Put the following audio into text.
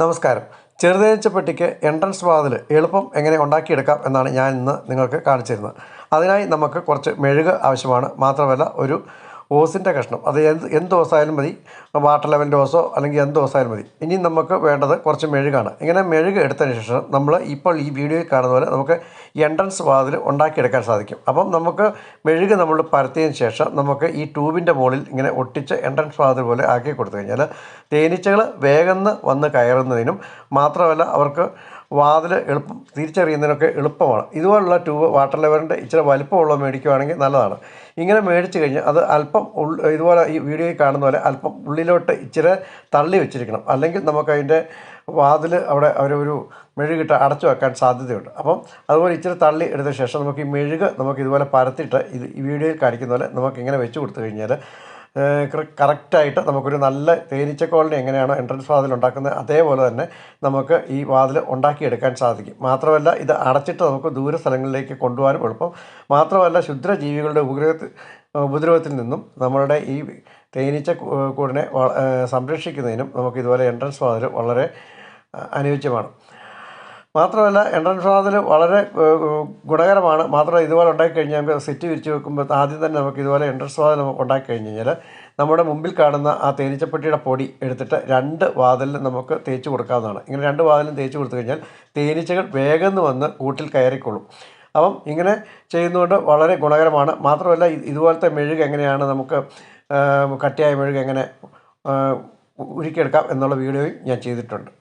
നമസ്കാരം. ചെറുതേനീച്ചപ്പെട്ടിക്ക് എൻട്രൻസ് വാതിൽ എളുപ്പം എങ്ങനെ ഉണ്ടാക്കിയെടുക്കാം എന്നാണ് ഞാൻ ഇന്ന് നിങ്ങൾക്ക് കാണിച്ചു തരുന്നത്. അതിനായി നമുക്ക് കുറച്ച് മെഴുക് ആവശ്യമാണ്. മാത്രമല്ല ഒരു ഓസിൻ്റെ കഷ്ണം, അത് എന്ത് ഓസായാലും മതി, വാട്ടർ ലെവലിൻ്റെ ഓസോ അല്ലെങ്കിൽ എന്ത് ഓസായാലും മതി. ഇനി നമുക്ക് വേണ്ടത് കുറച്ച് മെഴുകാണ്. ഇങ്ങനെ മെഴുക് എടുത്തതിന് ശേഷം നമ്മൾ ഇപ്പോൾ ഈ വീഡിയോയിൽ കാണുന്ന പോലെ നമുക്ക് എൻട്രൻസ് വാതിൽ ഉണ്ടാക്കിയെടുക്കാൻ സാധിക്കും. അപ്പം നമുക്ക് മെഴുക് നമ്മൾ പരത്തിയതിന് ശേഷം നമുക്ക് ഈ ട്യൂബിൻ്റെ മുകളിൽ ഇങ്ങനെ ഒട്ടിച്ച് എൻട്രൻസ് വാതിൽ പോലെ ആക്കി കൊടുത്തു കഴിഞ്ഞാൽ തേനീച്ചകൾ വേഗം വന്ന് കയറുന്നതിനും മാത്രമല്ല അവർക്ക് വാതിൽ തിരിച്ചറിയുന്നതിനൊക്കെ എളുപ്പമാണ്. ഇതുപോലുള്ള ട്യൂബ് വാട്ടർ ലെവലിൻ്റെ ഇച്ചിരി വലിപ്പമുള്ള മേടിക്കുകയാണെങ്കിൽ നല്ലതാണ്. ഇങ്ങനെ മേടിച്ച് കഴിഞ്ഞാൽ അത് അല്പം ഇതുപോലെ ഈ വീഡിയോയിൽ കാണുന്ന പോലെ അല്പം ഉള്ളിലോട്ട് ഇച്ചിരി തള്ളി വെച്ചിരിക്കണം. അല്ലെങ്കിൽ നമുക്കതിൻ്റെ വാതിൽ അവിടെ ഒരു മെഴുകിട്ട് അടച്ചു വെക്കാൻ സാധ്യതയുണ്ട്. അപ്പം അതുപോലെ ഇച്ചിരി തള്ളി എടുത്ത ശേഷം നമുക്ക് ഈ മെഴുക് നമുക്ക് ഇതുപോലെ പരത്തിയിട്ട് ഈ വീഡിയോയിൽ കാണിക്കുന്ന പോലെ നമുക്കിങ്ങനെ വെച്ച് കൊടുത്തു കഴിഞ്ഞാൽ കറക്റ്റായിട്ട് നമുക്കൊരു നല്ല തേനീച്ച കോളനി എങ്ങനെയാണോ എൻട്രൻസ് വാതിൽ ഉണ്ടാക്കുന്നത് അതേപോലെ തന്നെ നമുക്ക് ഈ വാതിൽ ഉണ്ടാക്കിയെടുക്കാൻ സാധിക്കും. മാത്രമല്ല ഇത് അടച്ചിട്ട് നമുക്ക് ദൂര സ്ഥലങ്ങളിലേക്ക് കൊണ്ടുപോകാനും എളുപ്പം. മാത്രമല്ല ക്ഷുദ്രജീവികളുടെ ഉപദ്രവത്തിൽ നിന്നും നമ്മളുടെ ഈ തേനീച്ച കൂടിനെ സംരക്ഷിക്കുന്നതിനും നമുക്ക് ഇതുപോലെ എൻട്രൻസ് വാതിൽ വളരെ അനുയോജ്യമാണ്. മാത്രമല്ല എൻട്രൻസ് വാതിൽ വളരെ ഗുണകരമാണ്. മാത്രമല്ല ഇതുപോലെ ഉണ്ടാക്കിക്കഴിഞ്ഞാൽ നമുക്ക് സെറ്റ് വിരിച്ച് വെക്കുമ്പോൾ ആദ്യം തന്നെ നമുക്ക് ഇതുപോലെ എൻട്രൻസ് വാതിൽ നമുക്ക് ഉണ്ടാക്കി കഴിഞ്ഞ് കഴിഞ്ഞാൽ നമ്മുടെ മുമ്പിൽ കാണുന്ന ആ തേനീച്ചപ്പെട്ടിയുടെ പൊടി എടുത്തിട്ട് 2 വാതിലിലും നമുക്ക് തേച്ച് കൊടുക്കാവുന്നതാണ്. ഇങ്ങനെ 2 വാതിലും തേച്ച് കൊടുത്തു കഴിഞ്ഞാൽ തേനീച്ചകൾ വേഗം വന്ന് കൂട്ടിൽ കയറിക്കൊള്ളും. അപ്പം ഇങ്ങനെ ചെയ്യുന്നതുകൊണ്ട് വളരെ ഗുണകരമാണ്. മാത്രമല്ല ഇതുപോലത്തെ മെഴുക് എങ്ങനെയാണ് നമുക്ക് കട്ടിയായ മെഴുക് എങ്ങനെ ഉരുക്കിയെടുക്കാം എന്നുള്ള വീഡിയോയും ഞാൻ ചെയ്തിട്ടുണ്ട്.